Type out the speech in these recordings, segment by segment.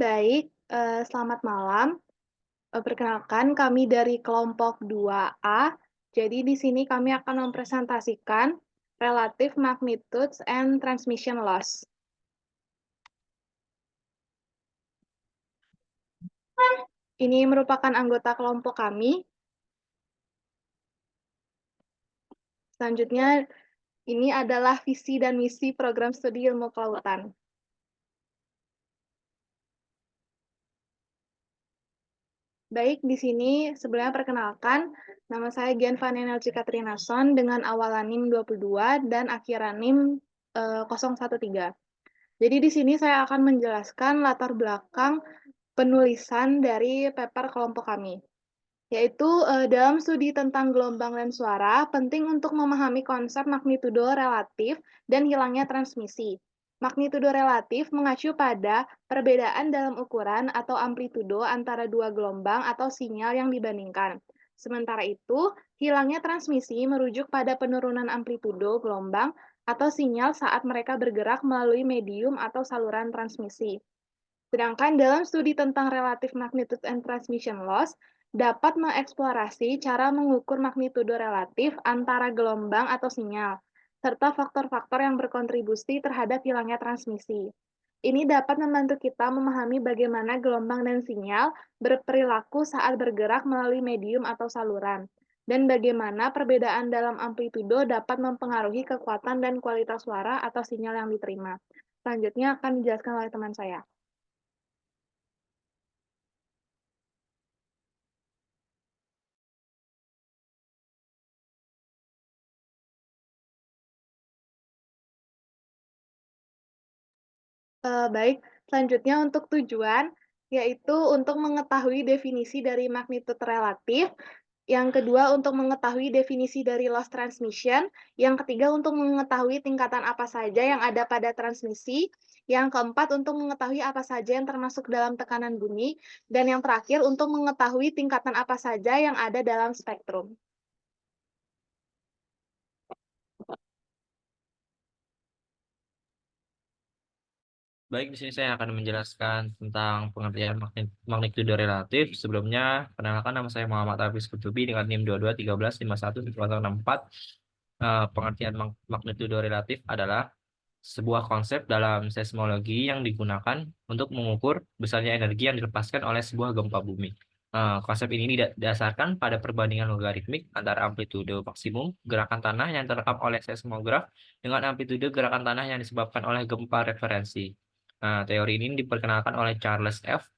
Baik, selamat malam. Perkenalkan kami dari kelompok 2A. Jadi di sini kami akan mempresentasikan Relative Magnitudes and Transmission Loss. Ini merupakan anggota kelompok kami. Selanjutnya, ini adalah visi dan misi program studi ilmu kelautan. Baik, di sini sebelumnya perkenalkan, nama saya Gianvani Nelci Katrinason dengan awalan NIM 22 dan akhiran NIM 013. Jadi di sini saya akan menjelaskan latar belakang penulisan dari paper kelompok kami, yaitu dalam studi tentang gelombang dan suara, penting untuk memahami konsep magnitudo relatif dan hilangnya transmisi. Magnitudo relatif mengacu pada perbedaan dalam ukuran atau amplitudo antara dua gelombang atau sinyal yang dibandingkan. Sementara itu, hilangnya transmisi merujuk pada penurunan amplitudo gelombang atau sinyal saat mereka bergerak melalui medium atau saluran transmisi. Sedangkan dalam studi tentang relative magnitude and transmission loss, dapat mengeksplorasi cara mengukur magnitudo relatif antara gelombang atau sinyal, serta faktor-faktor yang berkontribusi terhadap hilangnya transmisi. Ini dapat membantu kita memahami bagaimana gelombang dan sinyal berperilaku saat bergerak melalui medium atau saluran, dan bagaimana perbedaan dalam amplitudo dapat mempengaruhi kekuatan dan kualitas suara atau sinyal yang diterima. Selanjutnya akan dijelaskan oleh teman saya. Baik, selanjutnya untuk tujuan, yaitu untuk mengetahui definisi dari magnitud relatif, yang kedua untuk mengetahui definisi dari loss transmission, yang ketiga untuk mengetahui tingkatan apa saja yang ada pada transmisi, yang keempat untuk mengetahui apa saja yang termasuk dalam tekanan bunyi, dan yang terakhir untuk mengetahui tingkatan apa saja yang ada dalam spektrum. Baik, di sini saya akan menjelaskan tentang pengertian magnitudo relatif. Sebelumnya, perkenalkan nama saya Muhammad Hafiz Kutubi dengan NIM 2213511064. Pengertian magnitudo relatif adalah sebuah konsep dalam seismologi yang digunakan untuk mengukur besarnya energi yang dilepaskan oleh sebuah gempa bumi. Konsep ini didasarkan pada perbandingan logaritmik antara amplitudo maksimum gerakan tanah yang terekam oleh seismograf dengan amplitudo gerakan tanah yang disebabkan oleh gempa referensi. Teori ini diperkenalkan oleh Charles F.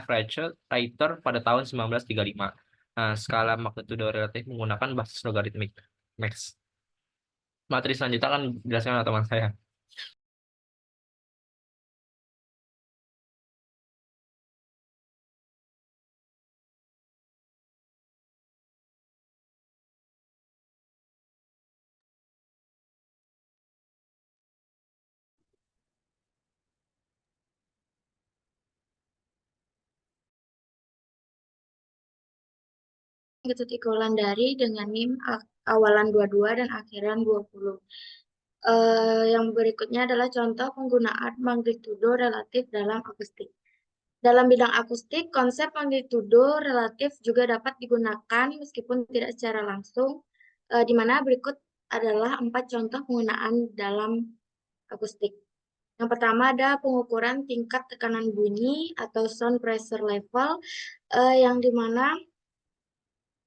Reiter pada tahun 1935. Skala magnitudo relatif menggunakan basis logaritmik Max. Materi selanjutnya akan dijelaskan oleh teman saya. Magnitude ekuivalen dari dengan NIM awalan 22 dan akhiran 20. Yang berikutnya adalah contoh penggunaan magnitudo relatif dalam akustik. Dalam bidang akustik, konsep magnitudo relatif juga dapat digunakan meskipun tidak secara langsung, di mana berikut adalah 4 contoh penggunaan dalam akustik. Yang pertama ada pengukuran tingkat tekanan bunyi atau sound pressure level, yang dimana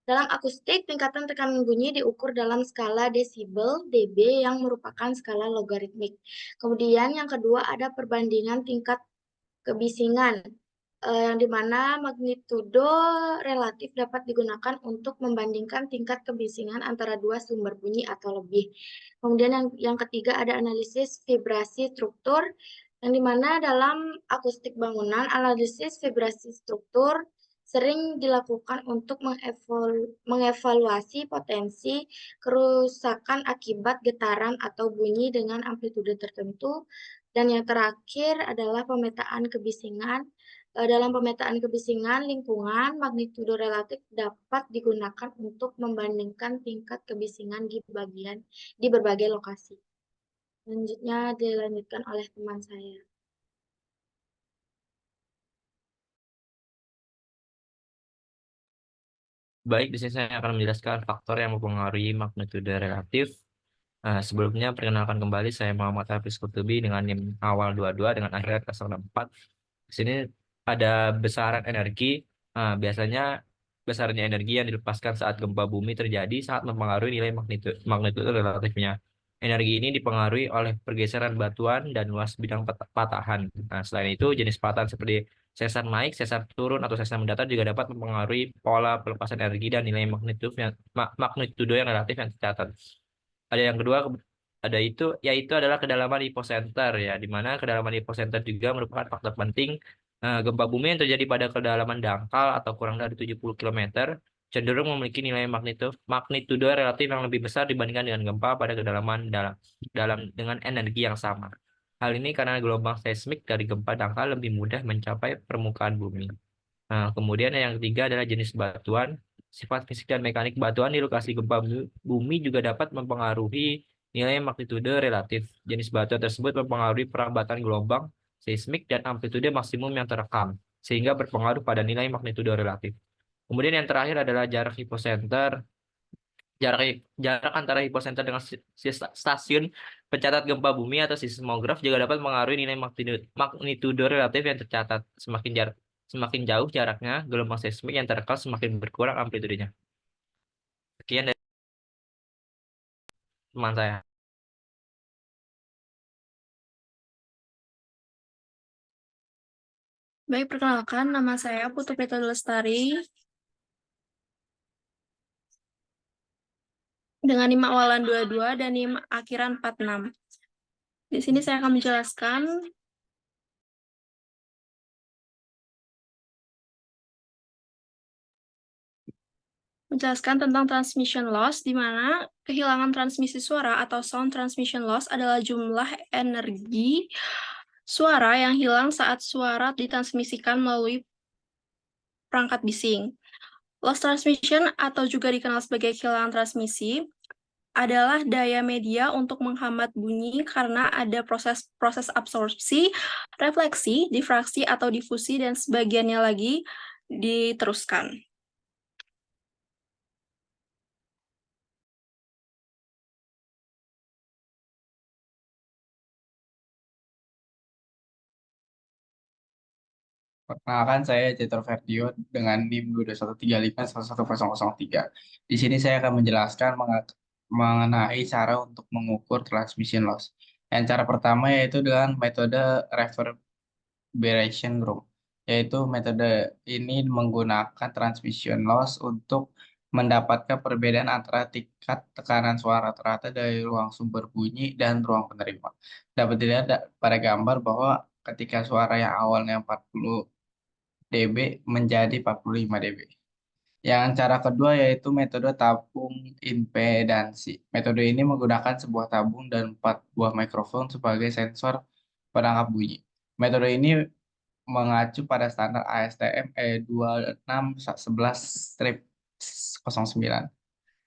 dalam akustik, tingkatan tekanan bunyi diukur dalam skala desibel dB yang merupakan skala logaritmik. Kemudian yang kedua ada perbandingan tingkat kebisingan, yang dimana magnitudo relatif dapat digunakan untuk membandingkan tingkat kebisingan antara dua sumber bunyi atau lebih. Kemudian yang ketiga ada analisis vibrasi struktur, yang dimana dalam akustik bangunan, analisis vibrasi struktur sering dilakukan untuk mengevaluasi potensi kerusakan akibat getaran atau bunyi dengan amplitude tertentu. Dan yang terakhir adalah pemetaan kebisingan. Dalam pemetaan kebisingan lingkungan, magnitudo relatif dapat digunakan untuk membandingkan tingkat kebisingan di berbagai lokasi. Selanjutnya dilanjutkan oleh teman saya. Baik, di sini saya akan menjelaskan faktor yang mempengaruhi magnitudo relatif. Sebelumnya perkenalkan kembali saya Muhammad Hafiz Kutubi dengan NIM awal 22 dengan akhir 04. Di sini ada besaran energi. Biasanya besarnya energi yang dilepaskan saat gempa bumi terjadi sangat mempengaruhi nilai magnitudo relatifnya. Energi ini dipengaruhi oleh pergeseran batuan dan luas bidang patahan. Selain itu, jenis patahan seperti sesar naik, sesar turun, atau sesar mendatar juga dapat mempengaruhi pola pelepasan energi dan nilai magnitudo yang relatif yang tercatat. Ada yang kedua, yaitu adalah kedalaman hipocenter ya, di mana kedalaman hipocenter juga merupakan faktor penting. Gempa bumi yang terjadi pada kedalaman dangkal atau kurang dari 70 km cenderung memiliki nilai magnitudo relatif yang lebih besar dibandingkan dengan gempa pada kedalaman dalam dalam dengan energi yang sama. Hal ini karena gelombang seismik dari gempa dangkal lebih mudah mencapai permukaan bumi. Kemudian yang ketiga adalah jenis batuan. Sifat fisik dan mekanik batuan di lokasi gempa bumi juga dapat mempengaruhi nilai magnitudo relatif. Jenis batuan tersebut mempengaruhi perambatan gelombang seismik dan amplitude maksimum yang terekam, sehingga berpengaruh pada nilai magnitudo relatif. Kemudian yang terakhir adalah jarak hipocenter. Jarak jarak antara hipocenter dengan stasiun pencatat gempa bumi atau seismograf juga dapat mengaruhi nilai magnitudo relatif yang tercatat. Semakin jauh jaraknya, gelombang seismik yang terekam semakin berkurang amplitudenya. Sekian dari teman saya. Baik, perkenalkan, nama saya Putu Prita Lestari dengan NIM awalan 22 dan NIM akhiran 46. Di sini saya akan menjelaskan tentang transmission loss, di mana kehilangan transmisi suara atau sound transmission loss adalah jumlah energi suara yang hilang saat suara ditransmisikan melalui perangkat bising. Loss transmission atau juga dikenal sebagai kehilangan transmisi adalah daya media untuk menghambat bunyi karena ada proses absorpsi, refleksi, difraksi atau difusi, dan sebagiannya lagi diteruskan. Perkenalkan, saya Jethro Ferdio dengan NIM 2213511003. Di sini saya akan menjelaskan mengenai cara untuk mengukur transmission loss. Yang cara pertama yaitu dengan metode reverberation group, yaitu metode ini menggunakan transmission loss untuk mendapatkan perbedaan antara tingkat tekanan suara rata dari ruang sumber bunyi dan ruang penerima. Dapat dilihat pada gambar bahwa ketika suara yang awalnya 40 dB menjadi 45 dB. Yang cara kedua yaitu metode tabung impedansi. Metode ini menggunakan sebuah tabung dan 4 buah mikrofon sebagai sensor penangkap bunyi. Metode ini mengacu pada standar ASTM E2611-09.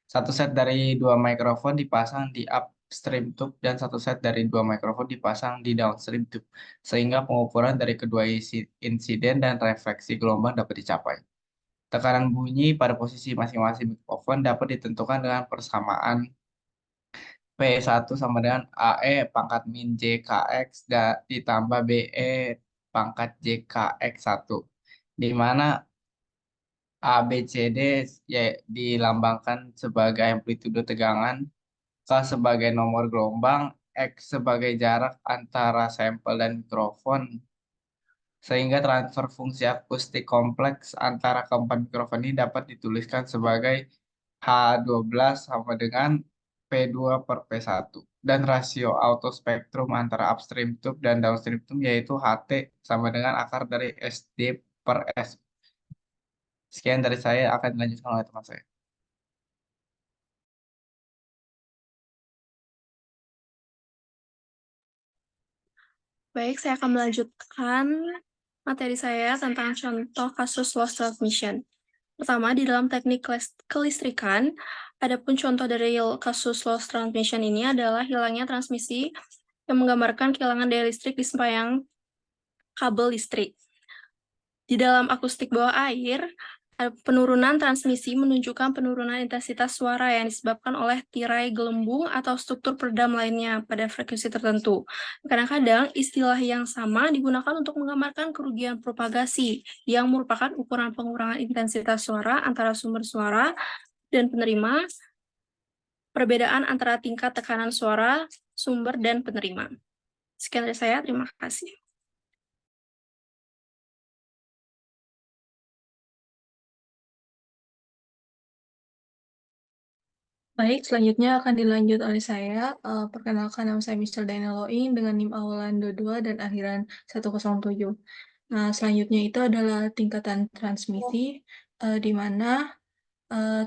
Satu set dari dua mikrofon dipasang di upstream tube dan satu set dari dua mikrofon dipasang di downstream tube, sehingga pengukuran dari kedua insiden dan refleksi gelombang dapat dicapai. Tekanan bunyi pada posisi masing-masing mikrofon dapat ditentukan dengan persamaan P1 sama dengan AE pangkat min JKX ditambah BE pangkat JKX1, di mana A, B, C, D ya, dilambangkan sebagai amplitudo tegangan, K sebagai nomor gelombang, X sebagai jarak antara sampel dan mikrofon, sehingga transfer fungsi akustik kompleks antara keempat mikrofon ini dapat dituliskan sebagai H12 sama dengan P2 per P1. Dan rasio auto spektrum antara upstream tube dan downstream tube yaitu HT sama dengan akar dari SD per S. Sekian dari saya, akan dilanjutkan oleh teman saya. Baik, saya akan melanjutkan materi saya tentang contoh kasus loss transmission. Pertama, di dalam teknik kelistrikan, adapun contoh dari kasus loss transmission ini adalah hilangnya transmisi yang menggambarkan kehilangan daya listrik di sepanjang kabel listrik. Di dalam akustik bawah air, Penurunan transmisi menunjukkan penurunan intensitas suara yang disebabkan oleh tirai gelembung atau struktur peredam lainnya pada frekuensi tertentu. Kadang-kadang istilah yang sama digunakan untuk menggambarkan kerugian propagasi yang merupakan ukuran pengurangan intensitas suara antara sumber suara dan penerima, perbedaan antara tingkat tekanan suara sumber dan penerima. Sekian dari saya, terima kasih. Baik, selanjutnya akan dilanjut oleh saya. Perkenalkan, nama saya Mr. Daniel Loing dengan NIM awalan 22 dan akhiran 107. Nah, selanjutnya itu adalah tingkatan transmisi, di mana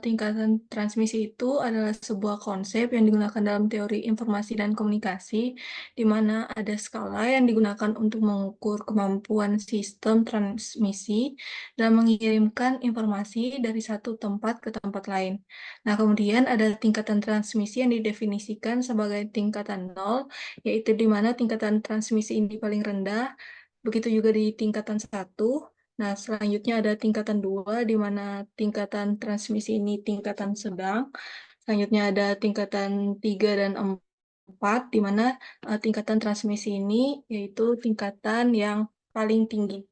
tingkatan transmisi itu adalah sebuah konsep yang digunakan dalam teori informasi dan komunikasi, di mana ada skala yang digunakan untuk mengukur kemampuan sistem transmisi dan mengirimkan informasi dari satu tempat ke tempat lain. Nah, kemudian ada tingkatan transmisi yang didefinisikan sebagai tingkatan 0, yaitu di mana tingkatan transmisi ini paling rendah, begitu juga di tingkatan 1. Nah, selanjutnya ada tingkatan 2, di mana tingkatan transmisi ini tingkatan sedang. Selanjutnya ada tingkatan 3 dan 4, di mana tingkatan transmisi ini yaitu tingkatan yang paling tinggi.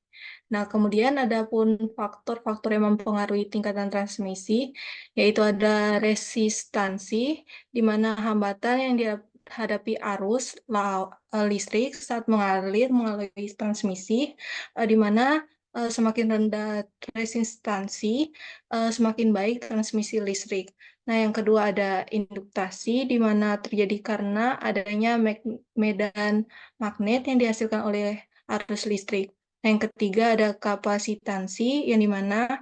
Nah, kemudian ada pun faktor-faktor yang mempengaruhi tingkatan transmisi, yaitu ada resistansi, di mana hambatan yang dihadapi arus listrik saat mengalir melalui transmisi, di mana semakin rendah resistansi, semakin baik transmisi listrik. Nah, yang kedua ada induktasi, di mana terjadi karena adanya medan magnet yang dihasilkan oleh arus listrik. Nah, yang ketiga ada kapasitansi, yang dimana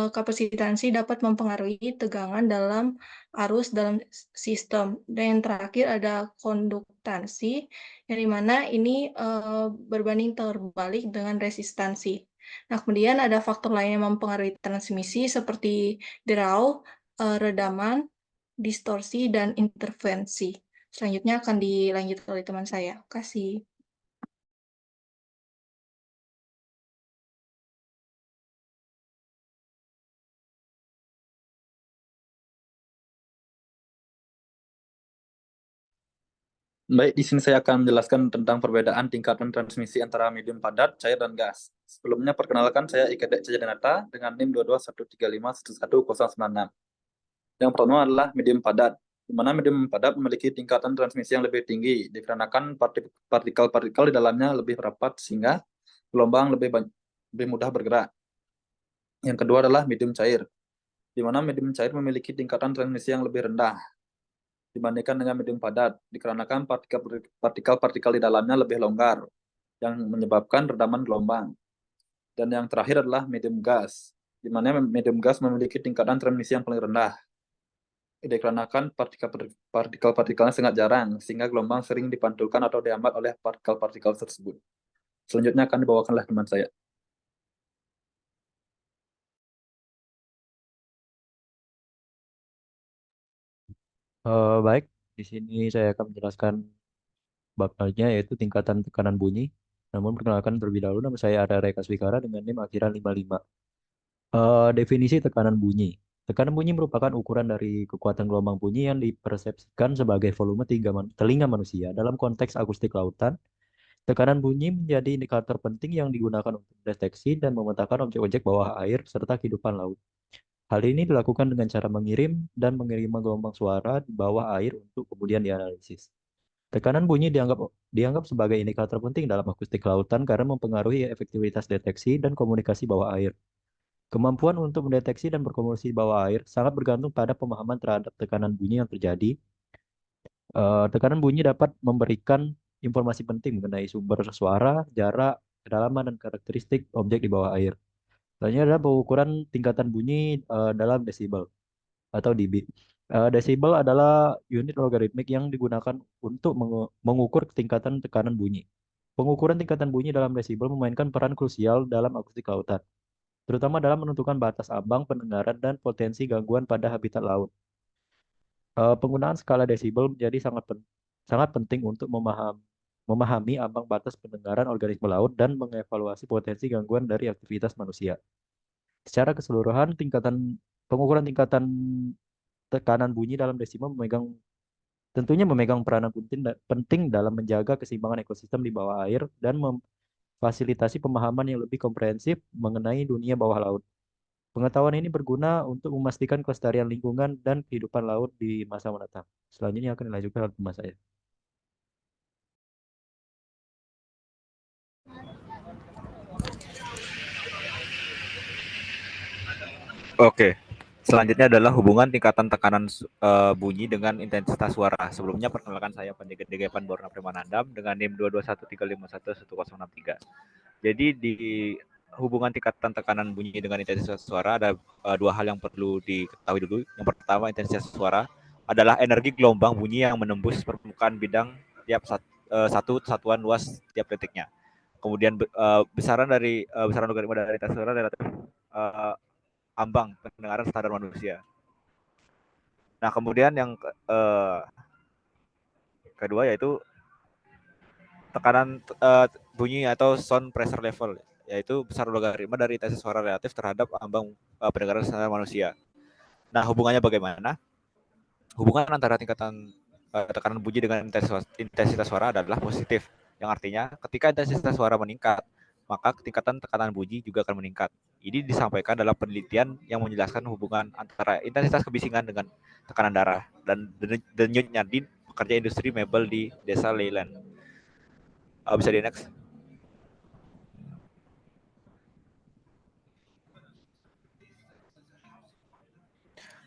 kapasitansi dapat mempengaruhi tegangan dalam arus dalam sistem. Dan yang terakhir ada konduktansi, yang dimana ini berbanding terbalik dengan resistansi. Nah, kemudian ada faktor lain yang mempengaruhi transmisi seperti draw, redaman, distorsi, dan intervensi. Selanjutnya akan dilanjut oleh teman saya. Terima kasih. Baik, di sini saya akan menjelaskan tentang perbedaan tingkatan transmisi antara medium padat, cair, dan gas. Sebelumnya, perkenalkan saya Ika Dek Cajadanata dengan NIM 22135111096. Yang pertama adalah medium padat, di mana medium padat memiliki tingkatan transmisi yang lebih tinggi, dikarenakan partikel-partikel di dalamnya lebih rapat sehingga gelombang lebih mudah bergerak. Yang kedua adalah medium cair, di mana medium cair memiliki tingkatan transmisi yang lebih rendah dibandingkan dengan medium padat, dikarenakan partikel-partikel di dalamnya lebih longgar, yang menyebabkan redaman gelombang. Dan yang terakhir adalah medium gas, di mana medium gas memiliki tingkatan transmisi yang paling rendah, dikarenakan partikel-partikelnya sangat jarang, sehingga gelombang sering dipantulkan atau dihambat oleh partikel-partikel tersebut. Selanjutnya akan dibawakan oleh teman saya. Baik, di sini saya akan menjelaskan bakalnya yaitu tingkatan tekanan bunyi. Namun perkenalkan terlebih dahulu, nama saya Arya Reka Swikara dengan NIM akhiran 55. Definisi tekanan bunyi. Tekanan bunyi merupakan ukuran dari kekuatan gelombang bunyi yang dipersepsikan sebagai volume telinga manusia. Dalam konteks akustik lautan, tekanan bunyi menjadi indikator penting yang digunakan untuk mendeteksi dan memetakan objek-objek bawah air serta kehidupan laut. Hal ini dilakukan dengan cara mengirim dan mengirim gelombang suara di bawah air untuk kemudian dianalisis. Tekanan bunyi dianggap sebagai indikator penting dalam akustik lautan karena mempengaruhi efektivitas deteksi dan komunikasi bawah air. Kemampuan untuk mendeteksi dan berkomunikasi di bawah air sangat bergantung pada pemahaman terhadap tekanan bunyi yang terjadi. Tekanan bunyi dapat memberikan informasi penting mengenai sumber suara, jarak, kedalaman, dan karakteristik objek di bawah air. Selanjutnya adalah pengukuran tingkatan bunyi dalam desibel atau dB. Desibel adalah unit logaritmik yang digunakan untuk mengukur tingkatan tekanan bunyi. Pengukuran tingkatan bunyi dalam desibel memainkan peran krusial dalam akustik lautan, terutama dalam menentukan batas ambang pendengaran dan potensi gangguan pada habitat laut. Penggunaan skala desibel menjadi sangat penting untuk memahami ambang batas pendengaran organisme laut dan mengevaluasi potensi gangguan dari aktivitas manusia. Secara keseluruhan, pengukuran tingkatan tekanan bunyi dalam desima tentunya memegang peranan penting dalam menjaga keseimbangan ekosistem di bawah air dan memfasilitasi pemahaman yang lebih komprehensif mengenai dunia bawah laut. Pengetahuan ini berguna untuk memastikan kelestarian lingkungan dan kehidupan laut di masa mendatang. Selanjutnya akan dilanjutkan oleh teman saya. Oke. Selanjutnya adalah hubungan tingkatan tekanan bunyi dengan intensitas suara. Sebelumnya perkenalkan saya Pendekar Degepan Borna Premanandam dengan NIM 22135111063. Jadi di hubungan tingkatan tekanan bunyi dengan intensitas suara ada dua hal yang perlu diketahui dulu. Yang pertama, intensitas suara adalah energi gelombang bunyi yang menembus permukaan bidang tiap satu satuan luas tiap detiknya. Kemudian besaran logaritma dari intensitas suara relatif ambang pendengaran standar manusia. Nah, kemudian yang kedua yaitu tekanan bunyi atau sound pressure level, yaitu besar logaritma dari intensitas suara relatif terhadap ambang pendengaran standar manusia. Nah, hubungannya bagaimana? Hubungan antara tingkatan tekanan bunyi dengan intensitas suara adalah positif, yang artinya ketika intensitas suara meningkat, maka tingkatan tekanan bunyi juga akan meningkat. Ini disampaikan dalam penelitian yang menjelaskan hubungan antara intensitas kebisingan dengan tekanan darah dan denyutnya di pekerja industri mebel di desa Leyland. Bisa di next.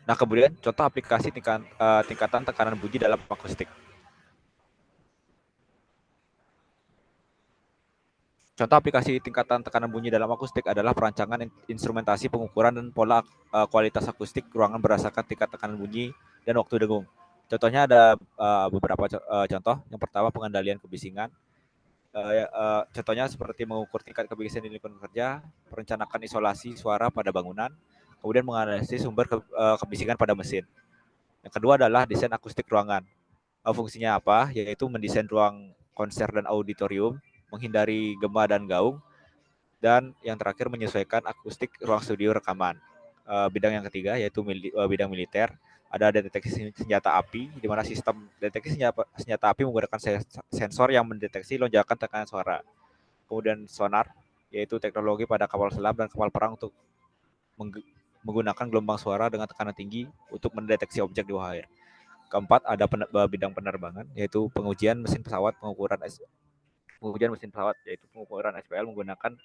Nah, kemudian contoh aplikasi tingkatan tekanan bunyi dalam akustik. Contoh aplikasi tingkatan tekanan bunyi dalam akustik adalah perancangan instrumentasi pengukuran dan pola kualitas akustik ruangan berdasarkan tingkat tekanan bunyi dan waktu dengung. Contohnya ada beberapa contoh. Yang pertama, pengendalian kebisingan. Contohnya seperti mengukur tingkat kebisingan di lingkungan kerja, merencanakan isolasi suara pada bangunan, kemudian menganalisis sumber kebisingan pada mesin. Yang kedua adalah desain akustik ruangan. Fungsinya apa? Yaitu mendesain ruang konser dan auditorium, menghindari gema dan gaung, dan yang terakhir menyesuaikan akustik ruang studio rekaman. Bidang yang ketiga yaitu bidang militer, ada deteksi senjata api, di mana sistem deteksi senjata api menggunakan sensor yang mendeteksi lonjakan tekanan suara. Kemudian sonar, yaitu teknologi pada kapal selam dan kapal perang untuk menggunakan gelombang suara dengan tekanan tinggi untuk mendeteksi objek di bawah air. Keempat, ada bidang penerbangan, yaitu pengujian mesin pesawat, yaitu pengukuran SPL menggunakan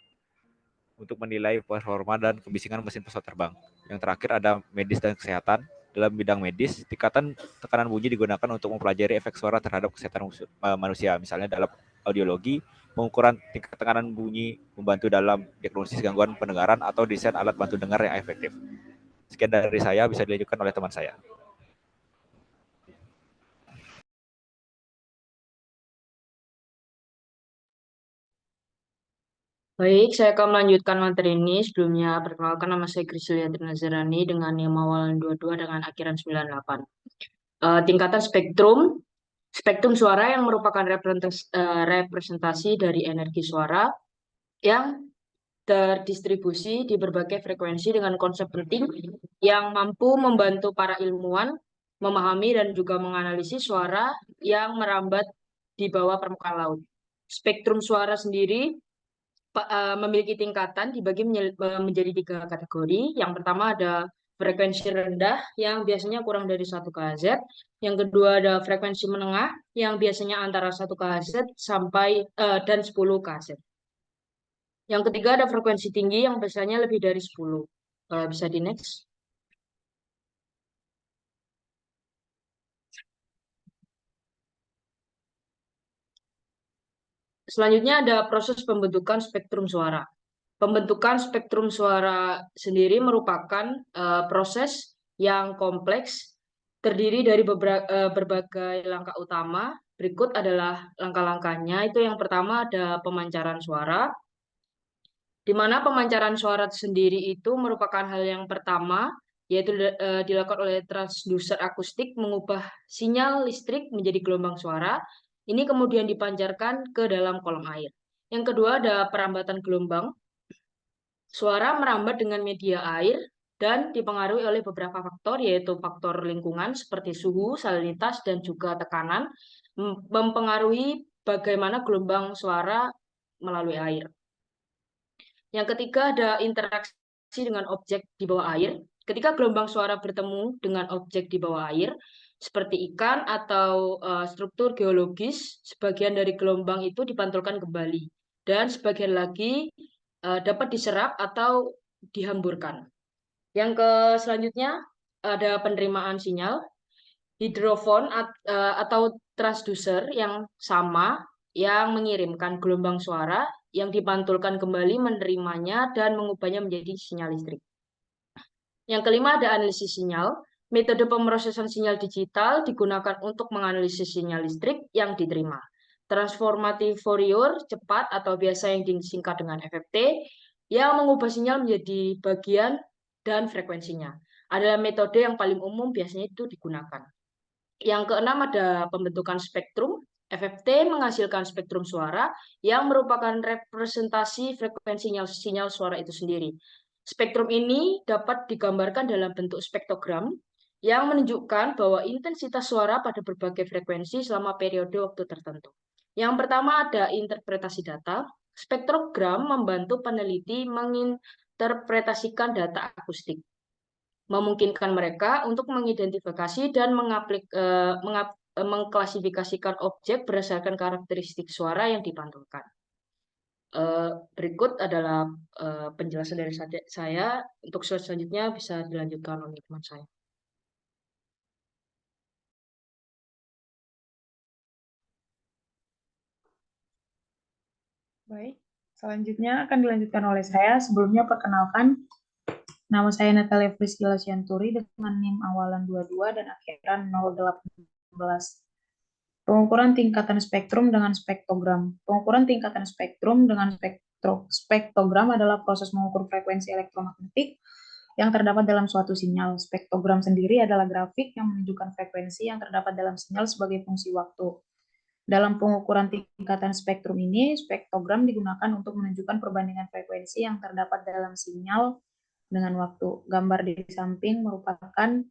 untuk menilai performa dan kebisingan mesin pesawat terbang. Yang terakhir ada medis dan kesehatan. Dalam bidang medis, tingkatan tekanan bunyi digunakan untuk mempelajari efek suara terhadap kesehatan manusia. Misalnya dalam audiologi, pengukuran tingkat tekanan bunyi membantu dalam diagnosis gangguan pendengaran atau desain alat bantu dengar yang efektif. Sekian dari saya, bisa dilanjutkan oleh teman saya. Baik, saya akan melanjutkan materi ini. Sebelumnya, perkenalkan nama saya Griseliyati Nazarani dengan NIM awalan 22 dengan akhiran 98. Tingkatan spektrum suara yang merupakan representasi dari energi suara yang terdistribusi di berbagai frekuensi dengan konsep penting yang mampu membantu para ilmuwan memahami dan juga menganalisis suara yang merambat di bawah permukaan laut. Spektrum suara sendiri memiliki tingkatan dibagi menjadi 3 kategori. Yang pertama ada frekuensi rendah yang biasanya kurang dari 1 kHz. Yang kedua ada frekuensi menengah yang biasanya antara 1 kHz sampai dan 10 kHz. Yang ketiga ada frekuensi tinggi yang biasanya lebih dari 10. Bisa di next. Selanjutnya ada proses pembentukan spektrum suara. Pembentukan spektrum suara sendiri merupakan proses yang kompleks, terdiri dari berbagai langkah utama. Berikut adalah langkah-langkahnya. Itu yang pertama ada pemancaran suara, di mana pemancaran suara sendiri itu merupakan hal yang pertama, yaitu dilakukan oleh transducer akustik mengubah sinyal listrik menjadi gelombang suara. Ini kemudian dipancarkan ke dalam kolom air. Yang kedua ada perambatan gelombang. Suara merambat dengan media air dan dipengaruhi oleh beberapa faktor, yaitu faktor lingkungan seperti suhu, salinitas, dan juga tekanan, mempengaruhi bagaimana gelombang suara melalui air. Yang ketiga ada interaksi dengan objek di bawah air. Ketika gelombang suara bertemu dengan objek di bawah air, seperti ikan atau struktur geologis, sebagian dari gelombang itu dipantulkan kembali dan sebagian lagi dapat diserap atau dihamburkan. Yang selanjutnya ada penerimaan sinyal. Hidrofon atau transducer yang sama yang mengirimkan gelombang suara yang dipantulkan kembali menerimanya dan mengubahnya menjadi sinyal listrik. Yang kelima ada analisis sinyal. Metode pemrosesan sinyal digital digunakan untuk menganalisis sinyal listrik yang diterima. Transformatif Fourier cepat atau biasa yang disingkat dengan FFT yang mengubah sinyal menjadi bagian dan frekuensinya. Adalah metode yang paling umum biasanya itu digunakan. Yang keenam ada pembentukan spektrum. FFT menghasilkan spektrum suara yang merupakan representasi frekuensi sinyal suara itu sendiri. Spektrum ini dapat digambarkan dalam bentuk spektrogram yang menunjukkan bahwa intensitas suara pada berbagai frekuensi selama periode waktu tertentu. Yang pertama ada interpretasi data. Spektrogram membantu peneliti menginterpretasikan data akustik, memungkinkan mereka untuk mengidentifikasi dan mengklasifikasikan objek berdasarkan karakteristik suara yang dipantulkan. Berikut adalah penjelasan dari saya. Untuk slide selanjutnya bisa dilanjutkan oleh teman saya. Baik, selanjutnya akan dilanjutkan oleh saya. Sebelumnya perkenalkan, nama saya Natalia Priscilla Sianturi dengan NIM awalan 22 dan akhiran 018. Pengukuran tingkatan spektrum dengan spektrogram. Pengukuran tingkatan spektrum dengan spektrogram adalah proses mengukur frekuensi elektromagnetik yang terdapat dalam suatu sinyal. Spektrogram sendiri adalah grafik yang menunjukkan frekuensi yang terdapat dalam sinyal sebagai fungsi waktu. Dalam pengukuran tingkatan spektrum ini, spektrogram digunakan untuk menunjukkan perbandingan frekuensi yang terdapat dalam sinyal dengan waktu. Gambar di samping merupakan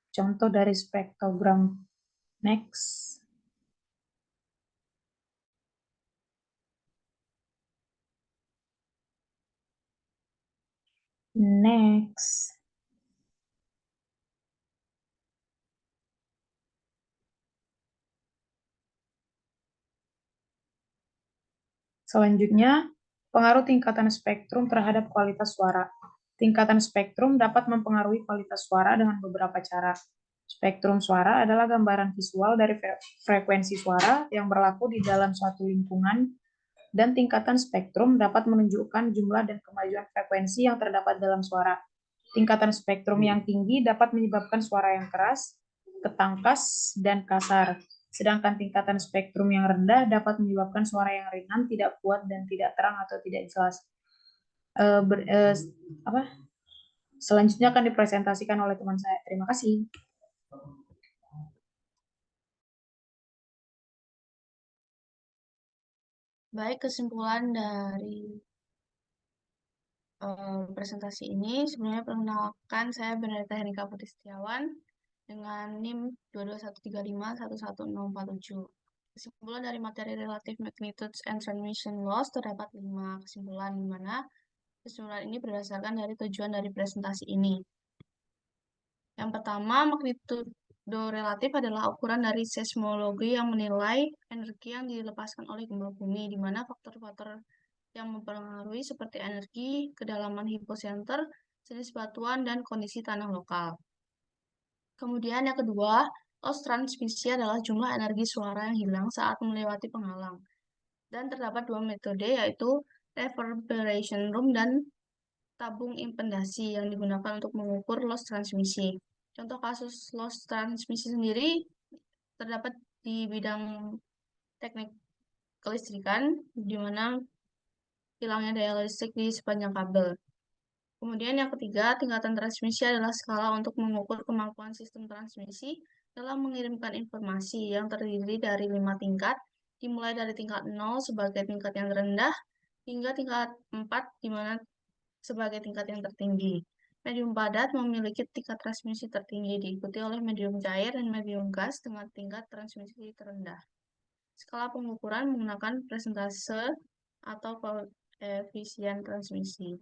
contoh dari spektrogram. Next. Next. Selanjutnya, pengaruh tingkatan spektrum terhadap kualitas suara. Tingkatan spektrum dapat mempengaruhi kualitas suara dengan beberapa cara. Spektrum suara adalah gambaran visual dari frekuensi suara yang berlaku di dalam suatu lingkungan, dan tingkatan spektrum dapat menunjukkan jumlah dan kemajuan frekuensi yang terdapat dalam suara. Tingkatan spektrum yang tinggi dapat menyebabkan suara yang keras, ketangkas, dan kasar. Sedangkan tingkatan spektrum yang rendah dapat menyebabkan suara yang ringan, tidak kuat, dan tidak terang atau tidak jelas. Selanjutnya akan dipresentasikan oleh teman saya. Terima kasih. Baik, kesimpulan dari presentasi ini, sebelumnya perkenalkan saya Benedetta Henika Putri Setiawan dengan NIM 22135116047. Kesimpulan dari materi Relative Magnitudes and Transmission Laws terdapat 5 kesimpulan, di mana kesimpulan ini berdasarkan dari tujuan dari presentasi ini. Yang pertama, magnitudo relatif adalah ukuran dari seismologi yang menilai energi yang dilepaskan oleh gempa bumi, di mana faktor-faktor yang mempengaruhi seperti energi, kedalaman hipocenter, jenis batuan, dan kondisi tanah lokal. Kemudian yang kedua, loss transmisi adalah jumlah energi suara yang hilang saat melewati penghalang. Dan terdapat 2 metode, yaitu reverberation room dan tabung impedasi yang digunakan untuk mengukur loss transmisi. Contoh kasus loss transmisi sendiri terdapat di bidang teknik kelistrikan, di mana hilangnya daya listrik di sepanjang kabel. Kemudian yang ketiga, tingkatan transmisi adalah skala untuk mengukur kemampuan sistem transmisi dalam mengirimkan informasi yang terdiri dari 5 tingkat, dimulai dari tingkat 0 sebagai tingkat yang rendah, hingga tingkat 4 di mana sebagai tingkat yang tertinggi. Medium padat memiliki tingkat transmisi tertinggi, diikuti oleh medium cair dan medium gas dengan tingkat transmisi terendah. Skala pengukuran menggunakan persentase atau koefisien transmisi.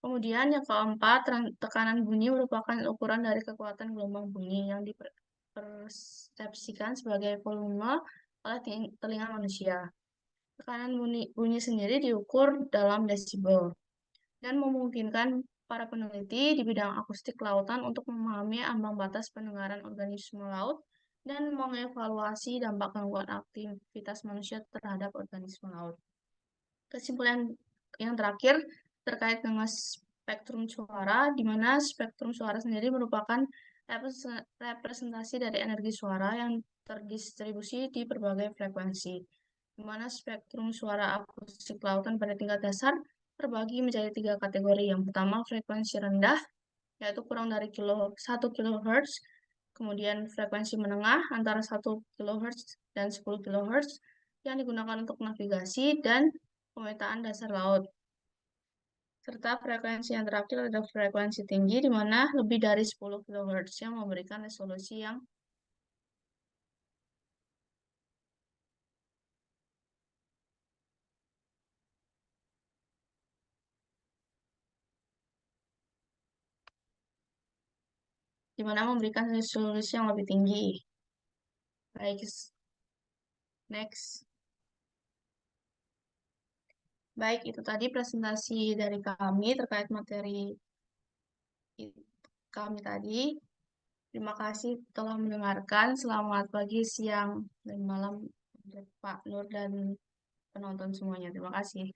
Kemudian yang keempat, tekanan bunyi merupakan ukuran dari kekuatan gelombang bunyi yang dipersepsikan sebagai volume oleh telinga manusia. Tekanan bunyi sendiri diukur dalam desibel dan memungkinkan para peneliti di bidang akustik lautan untuk memahami ambang batas pendengaran organisme laut dan mengevaluasi dampak gangguan aktivitas manusia terhadap organisme laut. Kesimpulan yang terakhir terkait dengan spektrum suara, di mana spektrum suara sendiri merupakan representasi dari energi suara yang terdistribusi di berbagai frekuensi, di mana spektrum suara akustik lautan pada tingkat dasar terbagi menjadi 3 kategori. Yang pertama, frekuensi rendah, yaitu kurang dari 1 kHz, kemudian frekuensi menengah antara 1 kHz dan 10 kHz yang digunakan untuk navigasi dan pemetaan dasar laut. Serta frekuensi yang terakhir adalah frekuensi tinggi, di mana lebih dari 10 kHz yang memberikan resolusi yang lebih tinggi. Baik, next. Baik, itu tadi presentasi dari kami terkait materi kami tadi. Terima kasih telah mendengarkan. Selamat pagi, siang, dan malam Pak Nur dan penonton semuanya. Terima kasih.